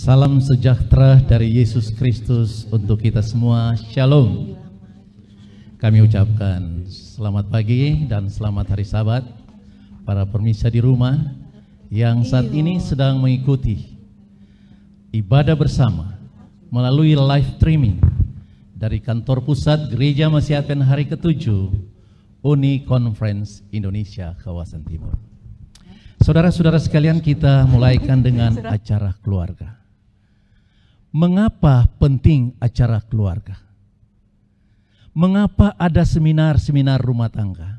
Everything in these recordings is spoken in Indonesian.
Salam sejahtera dari Yesus Kristus untuk kita semua. Shalom. Kami ucapkan selamat pagi dan selamat hari Sabat para pemirsa di rumah yang saat ini sedang mengikuti ibadah bersama melalui live streaming dari kantor pusat Gereja Masih Advent Hari ke-7 Uni Conference Indonesia Kawasan Timur. Saudara-saudara sekalian, kita mulaikan dengan acara keluarga. Mengapa penting acara keluarga? Mengapa ada seminar-seminar rumah tangga?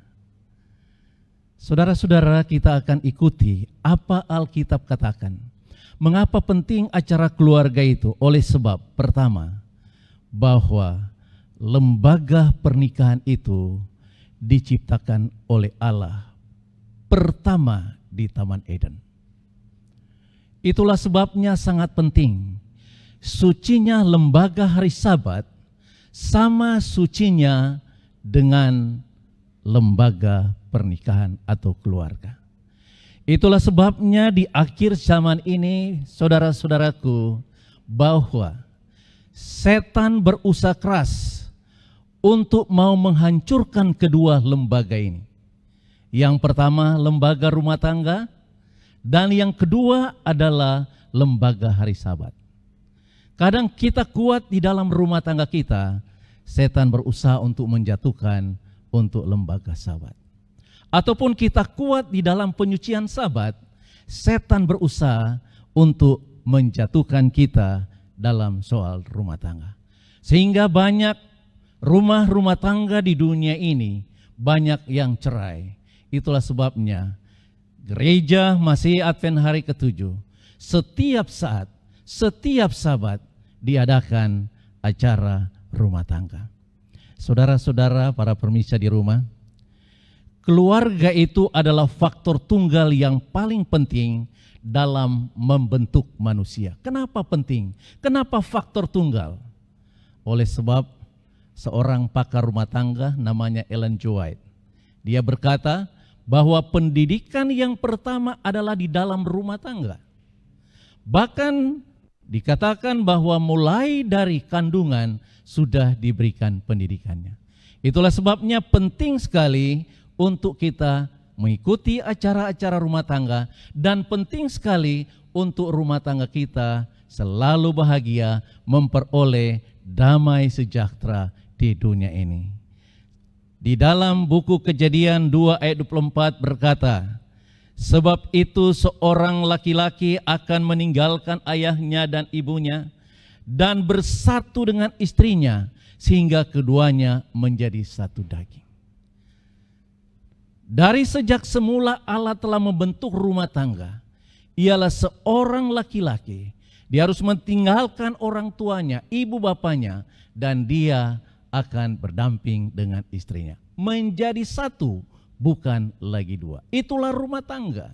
Saudara-saudara, kita akan ikuti apa Alkitab katakan. Mengapa penting acara keluarga itu? Oleh sebab pertama, bahwa lembaga pernikahan itu diciptakan oleh Allah pertama di Taman Eden. Itulah sebabnya sangat penting. Sucinya lembaga hari Sabat sama sucinya dengan lembaga pernikahan atau keluarga. Itulah sebabnya di akhir zaman ini, saudara-saudaraku, bahwa setan berusaha keras untuk mau menghancurkan kedua lembaga ini. Yang pertama lembaga rumah tangga, dan yang kedua adalah lembaga hari Sabat. Kadang kita kuat di dalam rumah tangga kita, setan berusaha untuk menjatuhkan untuk lembaga Sabat. Ataupun kita kuat di dalam penyucian Sabat, setan berusaha untuk menjatuhkan kita dalam soal rumah tangga. Sehingga banyak rumah-rumah tangga di dunia ini banyak yang cerai. Itulah sebabnya Gereja Masih Advent Hari ke-7 setiap saat, setiap Sabat diadakan acara rumah tangga. Saudara-saudara, para pemirsa di rumah, keluarga itu adalah faktor tunggal yang paling penting dalam membentuk manusia. Kenapa penting? Kenapa faktor tunggal? Oleh sebab seorang pakar rumah tangga namanya Ellen G. White. Dia berkata bahwa pendidikan yang pertama adalah di dalam rumah tangga. Bahkan dikatakan bahwa mulai dari kandungan sudah diberikan pendidikannya. Itulah sebabnya penting sekali untuk kita mengikuti acara-acara rumah tangga, dan penting sekali untuk rumah tangga kita selalu bahagia, memperoleh damai sejahtera di dunia ini. Di dalam buku Kejadian 2 ayat 24 berkata, sebab itu seorang laki-laki akan meninggalkan ayahnya dan ibunya dan bersatu dengan istrinya sehingga keduanya menjadi satu daging. Dari sejak semula Allah telah membentuk rumah tangga. Ialah seorang laki-laki, dia harus meninggalkan orang tuanya, ibu bapaknya, dan dia akan berdamping dengan istrinya. Menjadi satu, bukan lagi dua. Itulah rumah tangga.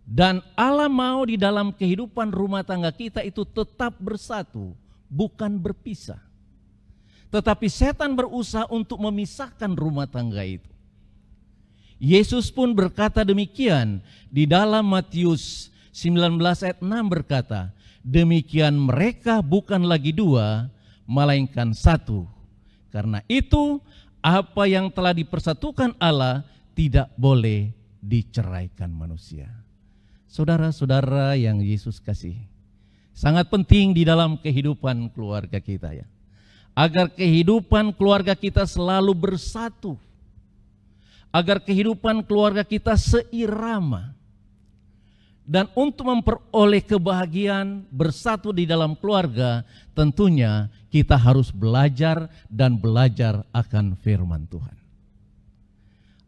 Dan Allah mau di dalam kehidupan rumah tangga kita itu tetap bersatu, bukan berpisah. Tetapi setan berusaha untuk memisahkan rumah tangga itu. Yesus pun berkata demikian di dalam Matius 19 ayat 6 berkata, demikian mereka bukan lagi dua, melainkan satu. Karena itu apa yang telah dipersatukan Allah tidak boleh diceraikan manusia. Saudara-saudara yang Yesus kasih, sangat penting di dalam kehidupan keluarga kita ya. Agar kehidupan keluarga kita selalu bersatu. Agar kehidupan keluarga kita seirama. Dan untuk memperoleh kebahagiaan bersatu di dalam keluarga, tentunya kita harus belajar dan belajar akan firman Tuhan.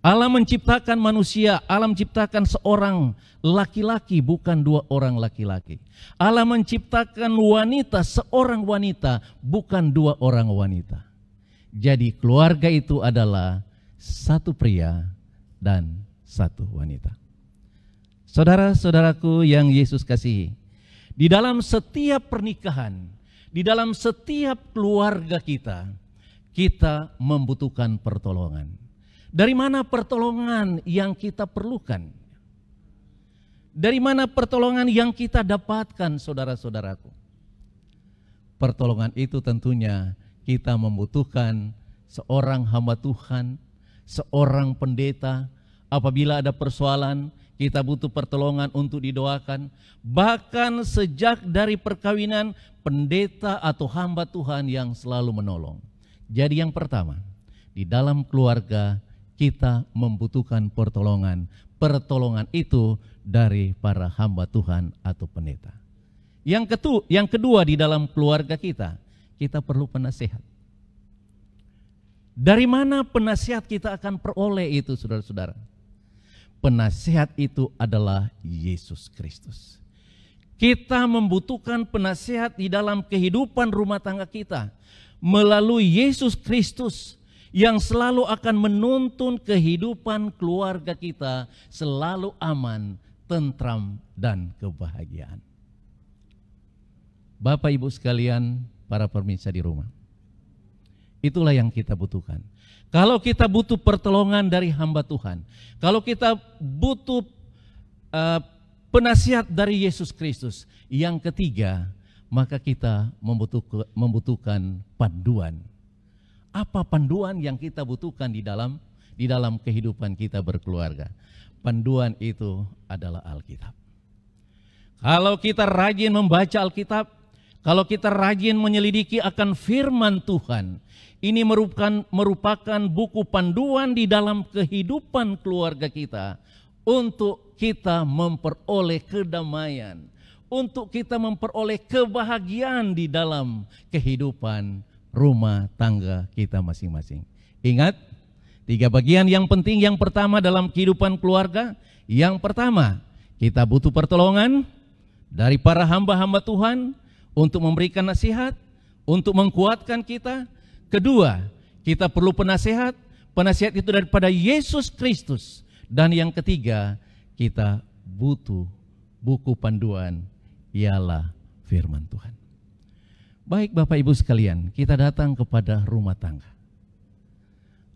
Allah menciptakan manusia, Allah menciptakan seorang laki-laki, bukan dua orang laki-laki. Allah menciptakan wanita, seorang wanita, bukan dua orang wanita. Jadi keluarga itu adalah satu pria dan satu wanita. Saudara-saudaraku yang Yesus kasihi, di dalam setiap pernikahan, di dalam setiap keluarga kita, kita membutuhkan pertolongan. Dari mana pertolongan yang kita perlukan? Dari mana pertolongan yang kita dapatkan, saudara-saudaraku? Pertolongan itu tentunya kita membutuhkan seorang hamba Tuhan, seorang pendeta. Apabila ada persoalan, kita butuh pertolongan untuk didoakan. Bahkan sejak dari perkawinan, pendeta atau hamba Tuhan yang selalu menolong. Jadi yang pertama, di dalam keluarga kita membutuhkan pertolongan. Pertolongan itu dari para hamba Tuhan atau pendeta. Yang kedua di dalam keluarga kita perlu penasehat. Dari mana penasehat kita akan peroleh itu, saudara-saudara? Penasehat itu adalah Yesus Kristus. Kita membutuhkan penasehat di dalam kehidupan rumah tangga kita melalui Yesus Kristus yang selalu akan menuntun kehidupan keluarga kita selalu aman, tentram, dan kebahagiaan. Bapak Ibu sekalian, para pemirsa di rumah, itulah yang kita butuhkan. Kalau kita butuh pertolongan dari hamba Tuhan, kalau kita butuh penasihat dari Yesus Kristus, yang ketiga, maka kita membutuhkan panduan. Apa panduan yang kita butuhkan di dalam kehidupan kita berkeluarga? Panduan itu adalah Alkitab. Kalau kita rajin membaca Alkitab, kalau kita rajin menyelidiki akan firman Tuhan, ini merupakan buku panduan di dalam kehidupan keluarga kita untuk kita memperoleh kedamaian, untuk kita memperoleh kebahagiaan di dalam kehidupan rumah tangga kita masing-masing. Ingat, 3 bagian yang penting. Yang pertama dalam kehidupan keluarga, yang pertama kita butuh pertolongan dari para hamba-hamba Tuhan untuk memberikan nasihat, untuk menguatkan kita. Kedua, kita perlu penasehat. Penasihat itu daripada Yesus Kristus. Dan yang ketiga, kita butuh buku panduan, ialah firman Tuhan. Baik Bapak Ibu sekalian, kita datang kepada rumah tangga.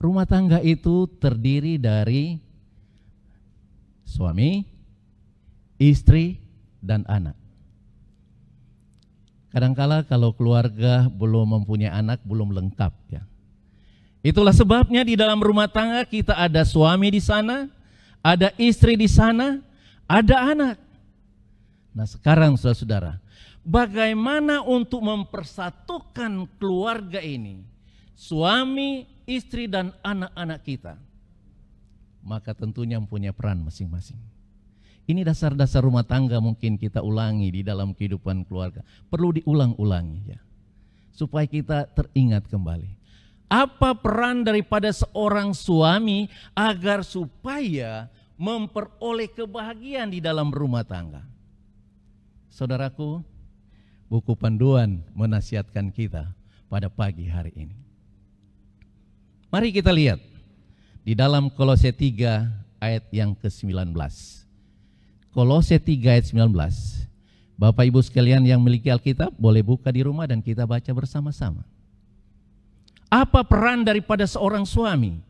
Rumah tangga itu terdiri dari suami, istri, dan anak. Kadangkala kalau keluarga belum mempunyai anak, belum lengkap ya. Itulah sebabnya di dalam rumah tangga kita ada suami di sana, ada istri di sana, ada anak. Nah sekarang saudara-saudara, bagaimana untuk mempersatukan keluarga ini, suami, istri, dan anak-anak kita? Maka tentunya mempunyai peran masing-masing. Ini dasar-dasar rumah tangga mungkin kita ulangi di dalam kehidupan keluarga. Perlu diulang-ulangi ya, supaya kita teringat kembali. Apa peran daripada seorang suami agar supaya memperoleh kebahagiaan di dalam rumah tangga? Saudaraku, buku panduan menasihatkan kita pada pagi hari ini. Mari kita lihat di dalam Kolose 3 ayat yang ke-19. Kolose 3 ayat 19. Bapak Ibu sekalian yang memiliki Alkitab boleh buka di rumah dan kita baca bersama-sama. Apa peran daripada seorang suami?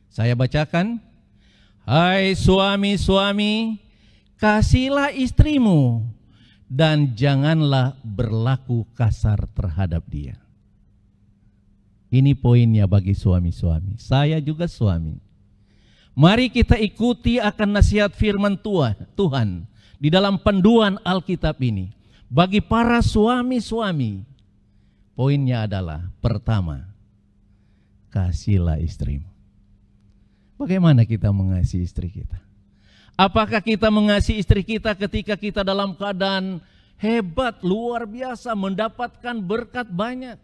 Saya bacakan. Hai suami-suami, kasihilah istrimu dan janganlah berlaku kasar terhadap dia. Ini poinnya bagi suami-suami. Saya juga suami. Mari kita ikuti akan nasihat firman Tuhan di dalam panduan Alkitab ini. Bagi para suami-suami, poinnya adalah pertama, kasihilah istrimu. Bagaimana kita mengasihi istri kita? Apakah kita mengasihi istri kita ketika kita dalam keadaan hebat, luar biasa, mendapatkan berkat banyak?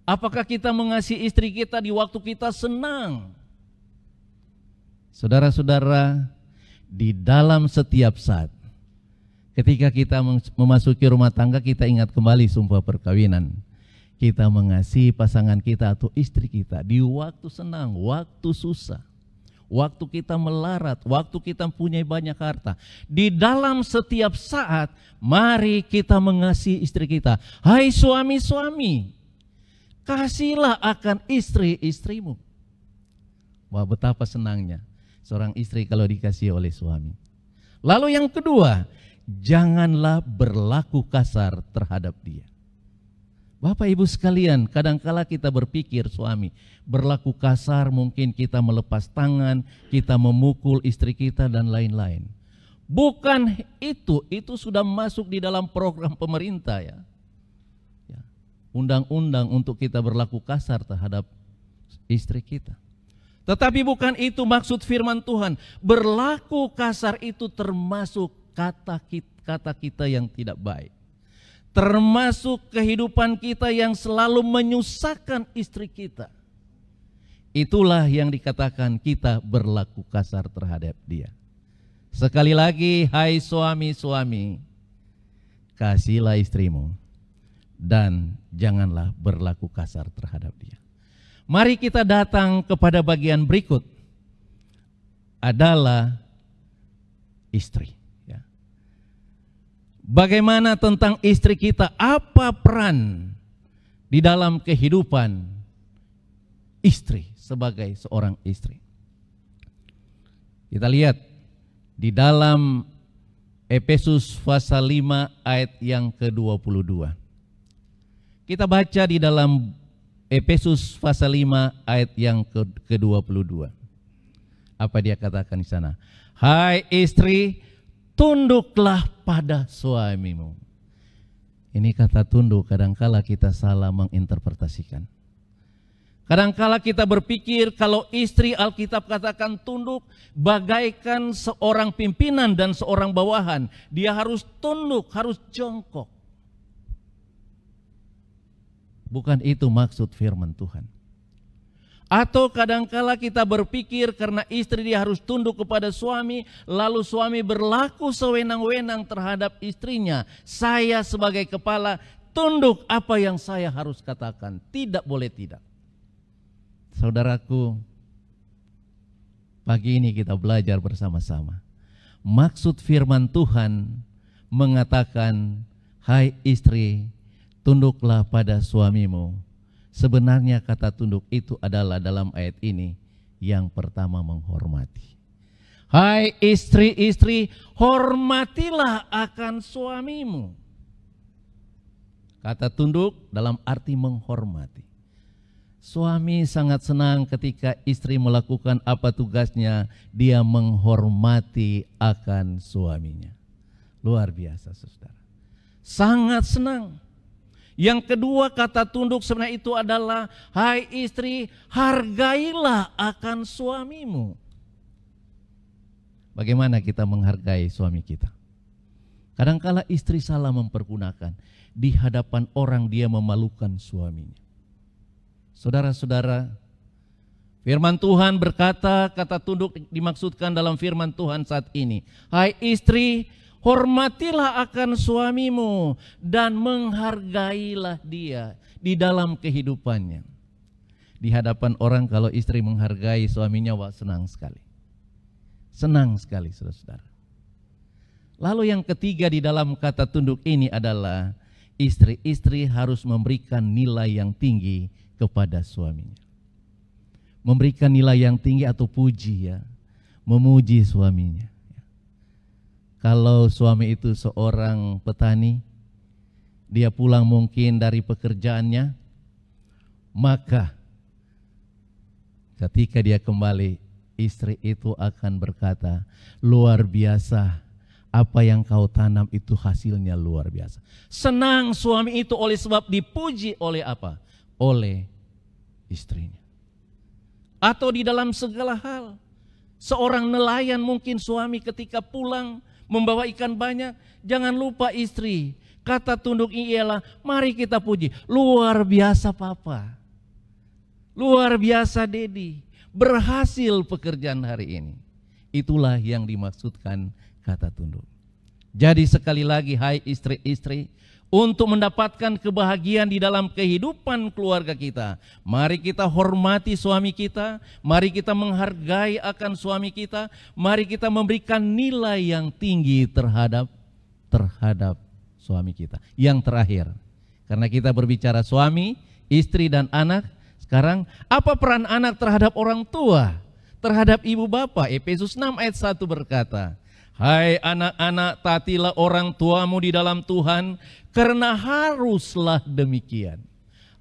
Apakah kita mengasihi istri kita di waktu kita senang? Saudara-saudara, di dalam setiap saat, ketika kita memasuki rumah tangga, kita ingat kembali sumpah perkawinan. Kita mengasihi pasangan kita atau istri kita di waktu senang, waktu susah, waktu kita melarat, waktu kita mempunyai banyak harta. Di dalam setiap saat, mari kita mengasihi istri kita. Hai suami-suami, kasihilah akan istri-istrimu. Wah, betapa senangnya. seorang istri kalau dikasihi oleh suami. Lalu yang kedua, janganlah berlaku kasar terhadap dia. Bapak Ibu sekalian, kadangkala kita berpikir suami berlaku kasar, mungkin kita melepas tangan, kita memukul istri kita dan lain-lain. Bukan itu sudah masuk di dalam program pemerintah ya. Undang-undang untuk kita berlaku kasar terhadap istri kita. Tetapi bukan itu maksud firman Tuhan. Berlaku kasar itu termasuk kata kita yang tidak baik. Termasuk kehidupan kita yang selalu menyusahkan istri kita. Itulah yang dikatakan kita berlaku kasar terhadap dia. Sekali lagi, hai suami-suami, kasihilah istrimu dan janganlah berlaku kasar terhadap dia. Mari kita datang kepada bagian berikut, adalah istri. Bagaimana tentang istri kita? Apa peran di dalam kehidupan istri sebagai seorang istri? Kita lihat di dalam Efesus pasal 5 ayat yang ke-22. Kita baca di dalam Efesus pasal 5 ayat yang ke-22. Apa dia katakan di sana? Hai istri, tunduklah pada suamimu. Ini kata tunduk kadangkala kita salah menginterpretasikan. Kadangkala kita berpikir kalau istri Alkitab katakan tunduk bagaikan seorang pimpinan dan seorang bawahan. Dia harus tunduk, harus jongkok. Bukan itu maksud firman Tuhan. Atau kadangkala kita berpikir karena istri dia harus tunduk kepada suami, lalu suami berlaku sewenang-wenang terhadap istrinya. Saya sebagai kepala tunduk apa yang saya harus katakan. Tidak boleh tidak. Saudaraku, pagi ini kita belajar bersama-sama. Maksud firman Tuhan mengatakan, hai istri, tunduklah pada suamimu. Sebenarnya kata tunduk itu adalah dalam ayat ini yang pertama menghormati. Hai istri-istri, hormatilah akan suamimu. Kata tunduk dalam arti menghormati. Suami sangat senang ketika istri melakukan apa tugasnya, dia menghormati akan suaminya. Luar biasa saudara. Sangat senang. Yang kedua kata tunduk sebenarnya itu adalah, hai istri, hargailah akan suamimu. Bagaimana kita menghargai suami kita? Kadangkala istri salah mempergunakan. Di hadapan orang dia memalukan suaminya. Saudara-saudara, firman Tuhan berkata, kata tunduk dimaksudkan dalam firman Tuhan saat ini. Hai istri, hormatilah akan suamimu dan menghargailah dia di dalam kehidupannya. Di hadapan orang kalau istri menghargai suaminya, wah senang sekali. Senang sekali saudara-saudara. Lalu yang ketiga di dalam kata tunduk ini adalah istri-istri harus memberikan nilai yang tinggi kepada suaminya. Memberikan nilai yang tinggi atau puji ya. Memuji suaminya. Kalau suami itu seorang petani, dia pulang mungkin dari pekerjaannya, maka ketika dia kembali, istri itu akan berkata, luar biasa, apa yang kau tanam itu hasilnya luar biasa. Senang suami itu oleh sebab dipuji oleh apa? Oleh istrinya. Atau di dalam segala hal, seorang nelayan mungkin suami ketika pulang, membawa ikan banyak, jangan lupa istri. Kata tunduk ialah, mari kita puji. Luar biasa papa. Luar biasa Dedi. Berhasil pekerjaan hari ini. Itulah yang dimaksudkan kata tunduk. Jadi sekali lagi, hai istri-istri, untuk mendapatkan kebahagiaan di dalam kehidupan keluarga kita, mari kita hormati suami kita, mari kita menghargai akan suami kita, mari kita memberikan nilai yang tinggi terhadap suami kita. Yang terakhir, karena kita berbicara suami, istri dan anak, sekarang apa peran anak terhadap orang tua? terhadap ibu bapa. Efesus 6 ayat 1 berkata, hai anak-anak, taatilah orang tuamu di dalam Tuhan, karena haruslah demikian.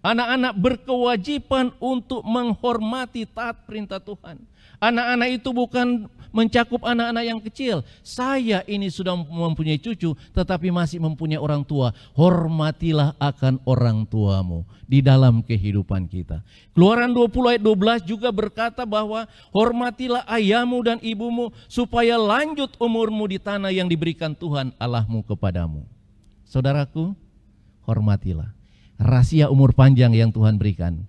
Anak-anak berkewajiban untuk menghormati, taat perintah Tuhan. Anak-anak itu bukan mencakup anak-anak yang kecil. Saya ini sudah mempunyai cucu tetapi masih mempunyai orang tua. Hormatilah akan orang tuamu di dalam kehidupan kita. Keluaran 20 ayat 12 juga berkata bahwa hormatilah ayahmu dan ibumu supaya lanjut umurmu di tanah yang diberikan Tuhan Allahmu kepadamu. Saudaraku, hormatilah. Rahasia umur panjang yang Tuhan berikan.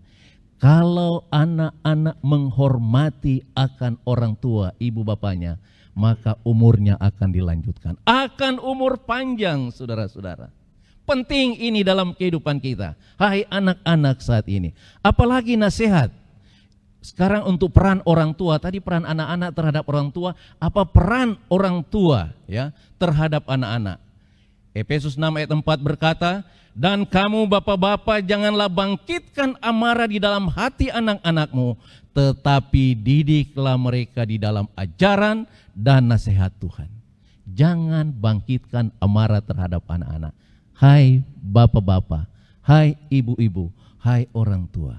Kalau anak-anak menghormati akan orang tua, ibu bapanya, maka umurnya akan dilanjutkan. Akan umur panjang, saudara-saudara. Penting ini dalam kehidupan kita. Hai anak-anak saat ini. Apalagi nasihat. Sekarang untuk peran orang tua, tadi peran anak-anak terhadap orang tua, apa peran orang tua ya terhadap anak-anak? Efesus 6 ayat 4 berkata, dan kamu bapak-bapak janganlah bangkitkan amarah di dalam hati anak-anakmu, tetapi didiklah mereka di dalam ajaran dan nasihat Tuhan. Jangan bangkitkan amarah terhadap anak-anak. Hai bapak-bapak, hai ibu-ibu, hai orang tua,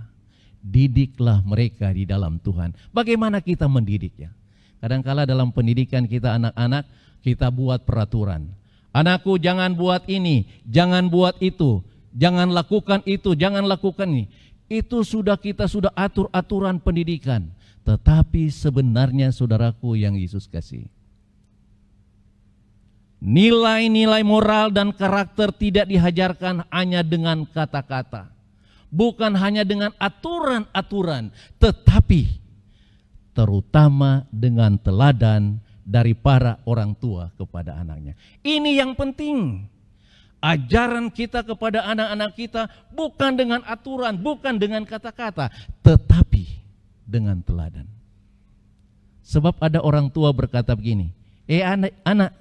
didiklah mereka di dalam Tuhan. Bagaimana kita mendidiknya? Kadang-kala dalam pendidikan kita anak-anak, kita buat peraturan. Anakku jangan buat ini, jangan buat itu, jangan lakukan itu, jangan lakukan ini. Itu kita sudah atur aturan pendidikan. Tetapi sebenarnya saudaraku yang Yesus kasih, nilai-nilai moral dan karakter tidak dihajarkan hanya dengan kata-kata. Bukan hanya dengan aturan-aturan, tetapi terutama dengan teladan dari para orang tua kepada anaknya. Ini yang penting. Ajaran kita kepada anak-anak kita bukan dengan aturan, bukan dengan kata-kata, tetapi dengan teladan. Sebab ada orang tua berkata begini, anak,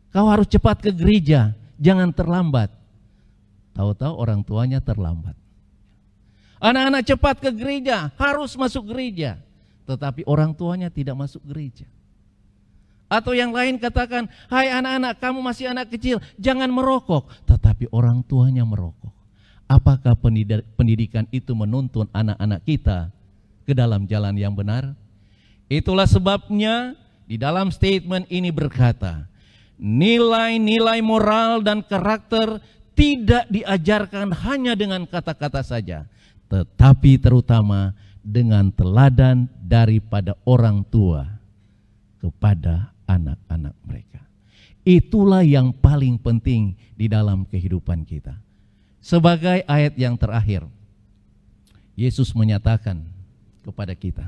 kau harus cepat ke gereja, jangan terlambat. Tahu-tahu orang tuanya terlambat. Anak-anak cepat ke gereja, harus masuk gereja. Tetapi orang tuanya tidak masuk gereja. Atau yang lain katakan, hai anak-anak, kamu masih anak kecil, jangan merokok. Tetapi orang tuanya merokok. Apakah pendidikan itu menuntun anak-anak kita ke dalam jalan yang benar? Itulah sebabnya di dalam statement ini berkata, nilai-nilai moral dan karakter tidak diajarkan hanya dengan kata-kata saja, tetapi terutama dengan teladan daripada orang tua kepada anak-anak mereka. Itulah yang paling penting di dalam kehidupan kita. Sebagai ayat yang terakhir, Yesus menyatakan kepada kita,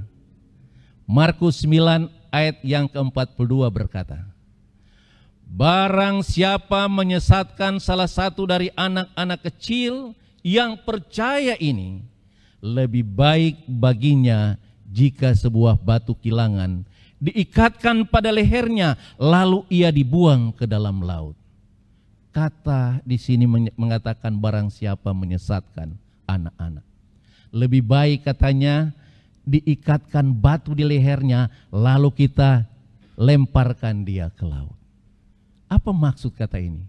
Markus 9 ayat yang ke-42 berkata, barang siapa menyesatkan salah satu dari anak-anak kecil yang percaya ini, lebih baik baginya jika sebuah batu kilangan diikatkan pada lehernya, lalu ia dibuang ke dalam laut. Kata di sini mengatakan barang siapa menyesatkan anak-anak. Lebih baik katanya diikatkan batu di lehernya, lalu kita lemparkan dia ke laut. Apa maksud kata ini?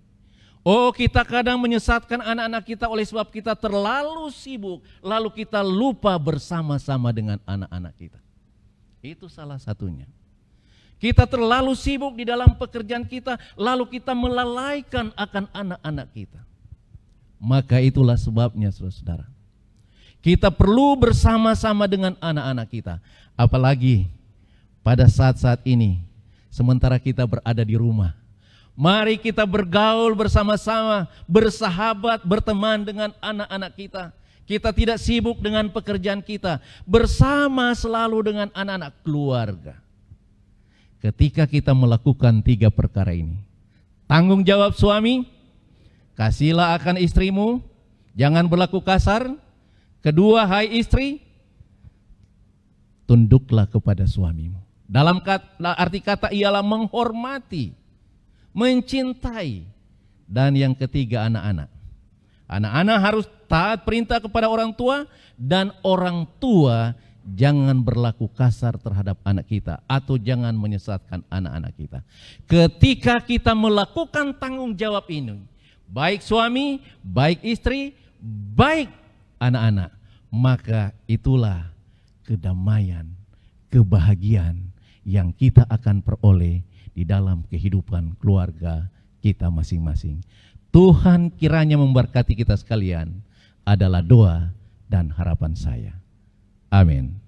Oh, kita kadang menyesatkan anak-anak kita oleh sebab kita terlalu sibuk, lalu kita lupa bersama-sama dengan anak-anak kita. Itu salah satunya. Kita terlalu sibuk di dalam pekerjaan kita, lalu kita melalaikan akan anak-anak kita. Maka itulah sebabnya saudara-saudara, kita perlu bersama-sama dengan anak-anak kita. Apalagi pada saat-saat ini, sementara kita berada di rumah. Mari kita bergaul bersama-sama, bersahabat, berteman dengan anak-anak kita. Kita tidak sibuk dengan pekerjaan kita, bersama selalu dengan anak-anak keluarga. Ketika kita melakukan 3 perkara ini, tanggung jawab suami, kasihlah akan istrimu, jangan berlaku kasar. Kedua, hai istri, tunduklah kepada suamimu. Dalam arti kata ialah menghormati, mencintai. Dan yang ketiga, anak-anak. Anak-anak harus taat perintah kepada orang tua, dan orang tua jangan berlaku kasar terhadap anak kita atau jangan menyesatkan anak-anak kita. Ketika kita melakukan tanggung jawab ini, baik suami, baik istri, baik anak-anak, maka itulah kedamaian, kebahagiaan yang kita akan peroleh di dalam kehidupan keluarga kita masing-masing. Tuhan kiranya memberkati kita sekalian adalah doa dan harapan saya. Amin.